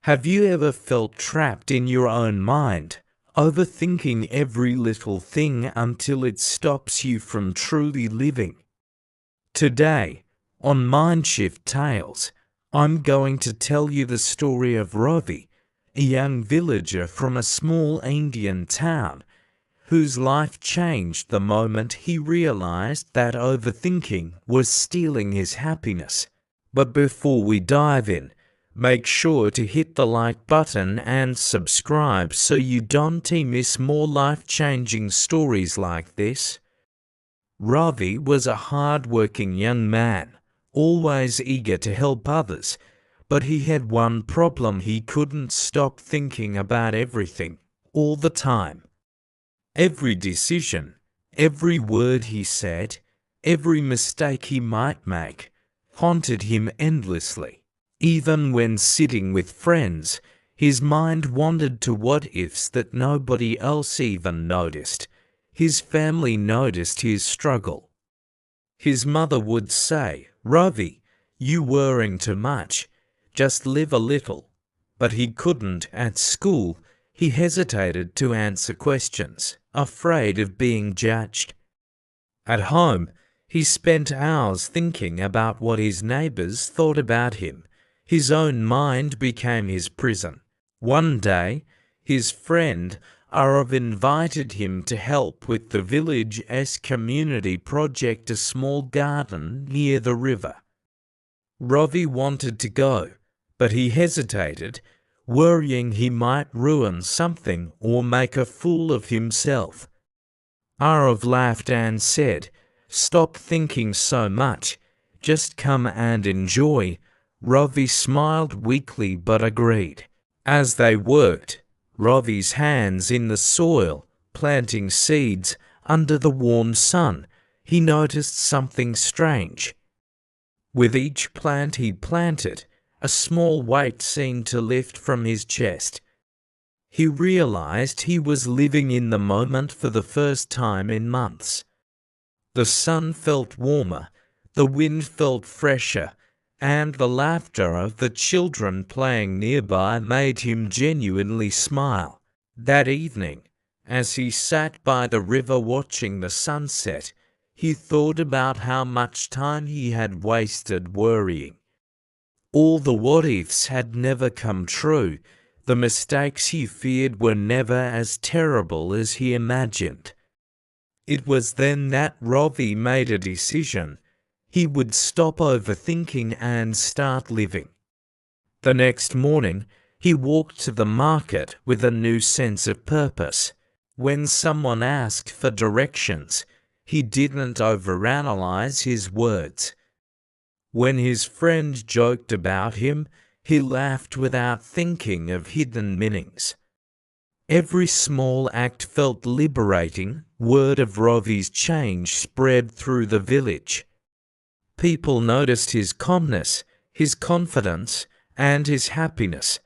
Have you ever felt trapped in your own mind, overthinking every little thing until it stops you from truly living? Today, on MindShift Tales, I'm going to tell you the story of Ravi, a young villager from a small Indian town whose life changed the moment he realized that overthinking was stealing his happiness. But before we dive in, make sure to hit the like button and subscribe so you don't miss more life-changing stories like this. Ravi was a hard-working young man, always eager to help others, but he had one problem: he couldn't stop thinking about everything, all the time. Every decision, every word he said, every mistake he might make, haunted him endlessly. Even when sitting with friends, his mind wandered to what-ifs that nobody else even noticed. His family noticed his struggle. His mother would say, "Ravi, you worrying too much, just live a little." But he couldn't. At school, he hesitated to answer questions, afraid of being judged. At home, he spent hours thinking about what his neighbors thought about him. His own mind became his prison. One day, his friend Arav invited him to help with the village's community project, a small garden near the river. Ravi wanted to go, but he hesitated, worrying he might ruin something or make a fool of himself. Arav laughed and said, "Stop thinking so much, just come and enjoy." Ravi smiled weakly but agreed. As they worked, Ravi's hands in the soil, planting seeds under the warm sun, he noticed something strange. With each plant he planted, a small weight seemed to lift from his chest. He realized he was living in the moment for the first time in months. The sun felt warmer, the wind felt fresher, and the laughter of the children playing nearby made him genuinely smile. That evening, as he sat by the river watching the sunset, he thought about how much time he had wasted worrying. All the what-ifs had never come true. The mistakes he feared were never as terrible as he imagined. It was then that Ravi made a decision. He would stop overthinking and start living. The next morning, he walked to the market with a new sense of purpose. When someone asked for directions, he didn't overanalyze his words. When his friend joked about him, he laughed without thinking of hidden meanings. Every small act felt liberating. Word of Ravi's change spread through the village. People noticed his calmness, his confidence, and his happiness.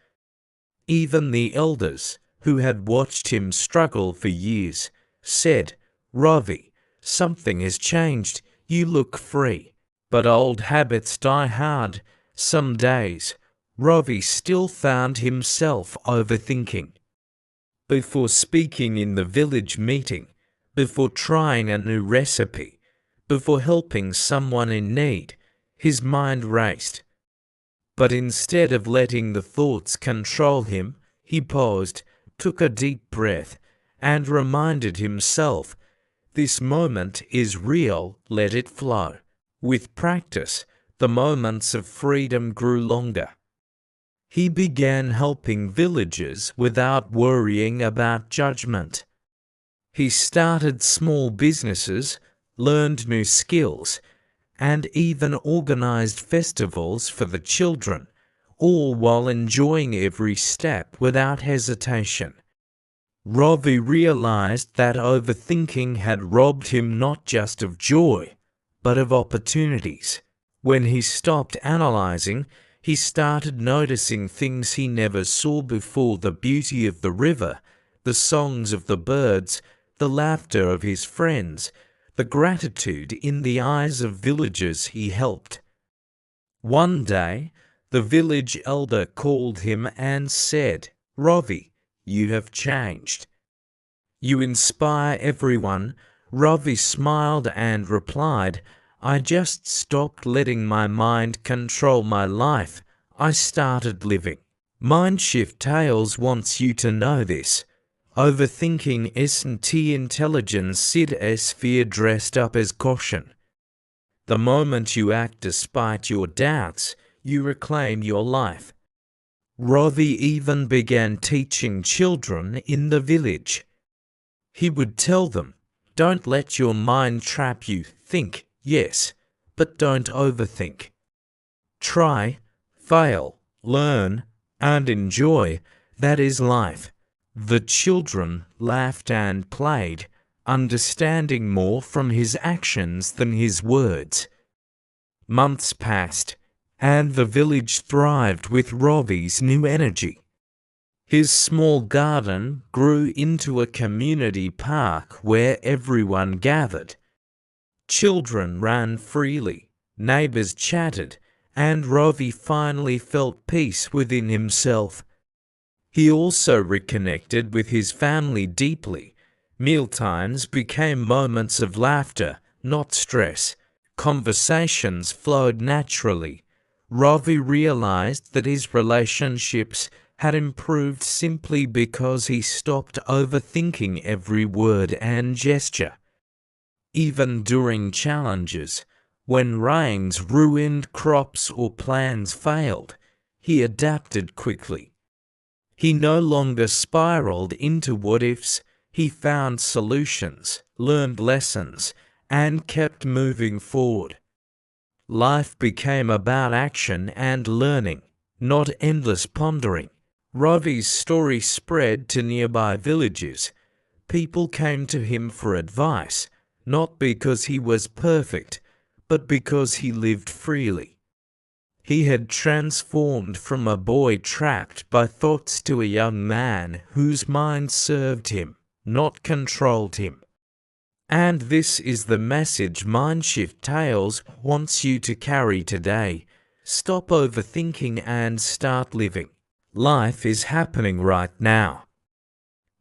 Even the elders, who had watched him struggle for years, said, "Ravi, something has changed. You look free." But old habits die hard. Some days, Ravi still found himself overthinking. Before speaking in the village meeting, before trying a new recipe, before helping someone in need, his mind raced. But instead of letting the thoughts control him, he paused, took a deep breath, and reminded himself, "This moment is real, let it flow." With practice, the moments of freedom grew longer. He began helping villagers without worrying about judgment. He started small businesses, learned new skills, and even organized festivals for the children, all while enjoying every step without hesitation. Ravi realized that overthinking had robbed him not just of joy, but of opportunities. When he stopped analyzing, he started noticing things he never saw before: the beauty of the river, the songs of the birds, the laughter of his friends, the gratitude in the eyes of villagers he helped. One day, The village elder called him and said, "Ravi, you have changed. You inspire everyone." Ravi smiled and replied, "I just stopped letting my mind control my life. I started living." MindShift Tales wants you to know this. Overthinking isn't intelligence, it is fear dressed up as caution. The moment you act despite your doubts, you reclaim your life. Ravi even began teaching children in the village. He would tell them, "Don't let your mind trap you. Think, yes, but don't overthink. Try, fail, learn, and enjoy. That is life." The children laughed and played, understanding more from his actions than his words. Months passed, and the village thrived with Ravi's new energy. His small garden grew into a community park where everyone gathered. Children ran freely, neighbors chatted, and Ravi finally felt peace within himself. He also reconnected with his family deeply. Mealtimes became moments of laughter, not stress. Conversations flowed naturally. Ravi realized that his relationships had improved simply because he stopped overthinking every word and gesture. Even during challenges, when rains ruined crops or plans failed, he adapted quickly. He no longer spiraled into what-ifs. He found solutions, learned lessons, and kept moving forward. Life became about action and learning, not endless pondering. Ravi's story spread to nearby villages. People came to him for advice, not because he was perfect, but because he lived freely. He had transformed from a boy trapped by thoughts to a young man whose mind served him, not controlled him. And this is the message MindShift Tales wants you to carry today. Stop overthinking and start living. Life is happening right now.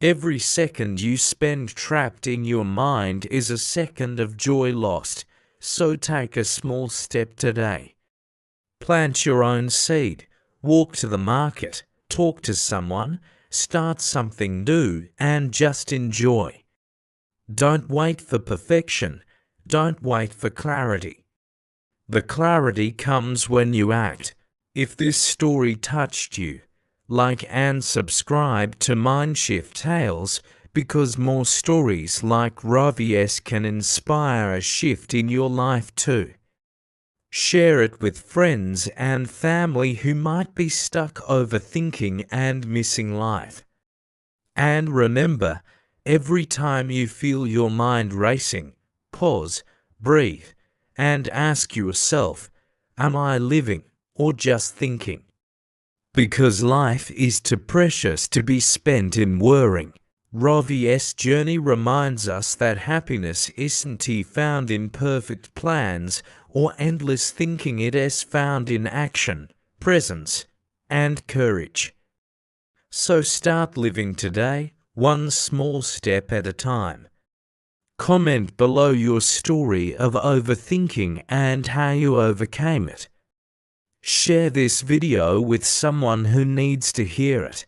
Every second you spend trapped in your mind is a second of joy lost, so take a small step today. Plant your own seed, walk to the market, talk to someone, start something new, and just enjoy. Don't wait for perfection. Don't wait for clarity. The clarity comes when you act. If this story touched you, like and subscribe to MindShift Tales, because more stories like Ravi's can inspire a shift in your life too. Share it with friends and family who might be stuck overthinking and missing life. And remember, every time you feel your mind racing, pause, breathe, and ask yourself, am I living or just thinking? Because life is too precious to be spent in worrying. Ravi's journey reminds us that happiness isn't found in perfect plans or endless thinking. It is found in action, presence, and courage. So start living today, one small step at a time. Comment below your story of overthinking and how you overcame it. Share this video with someone who needs to hear it.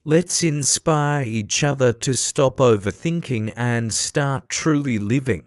Let's inspire each other to stop overthinking and start truly living.